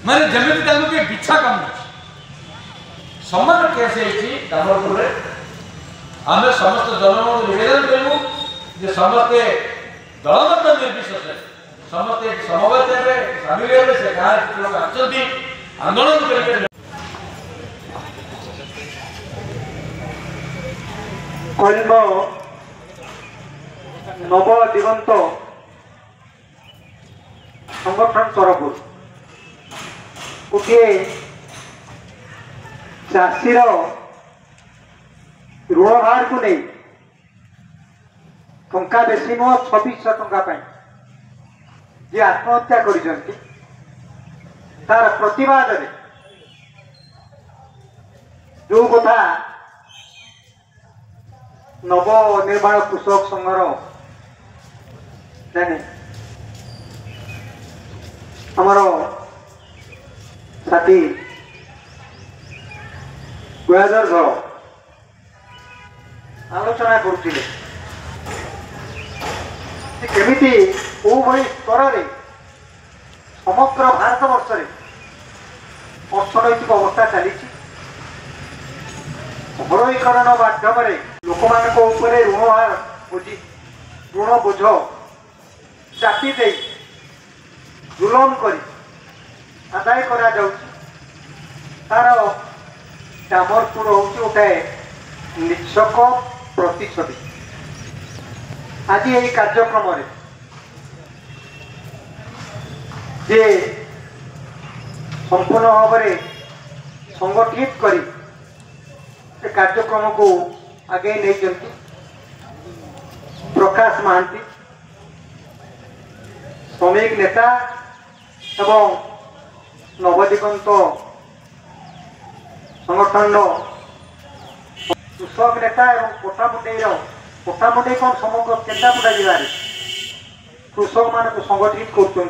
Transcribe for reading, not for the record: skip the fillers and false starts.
माने जमी बिछा काम समान केस दामोदपुर आम समस्त जनमत निवेदन करूँ जे समस्ते दलगत निर्विशेष समस्ते समवेत सामिल से गाँव लोग आंदोलन कर नव दिगंत संगठन तरफ गोटे चाषीर ऋण भार को नहीं टंका बेसी नुह 2600 टंका जी आत्महत्या कर तार प्रतिवाद जो कथा नव निर्माण कृषक संघर आमर साथी गुहागर घर आलोचना करुले केमिति को भाई स्तर में समग्र भारत वर्ष में अर्थनैतिक अवस्था चली घरोईकरण माध्यम लोक मान ऋण बोझ चापी दे जुलम कर आदाय करा तार दामोदपुर हूँ गोटे निछक प्रतिच्छवि आज यही कार्यक्रम जे संपूर्ण भाव में संगठित कर कार्यक्रम को आगे नहीं प्रकाश महांती श्रमिक नेता एवं नवदिगंत संगठन कृषक नेता एवं कोठामुंडई कौन समग्र केन्द्रापड़ा जिले में कृषक मान संगठित कर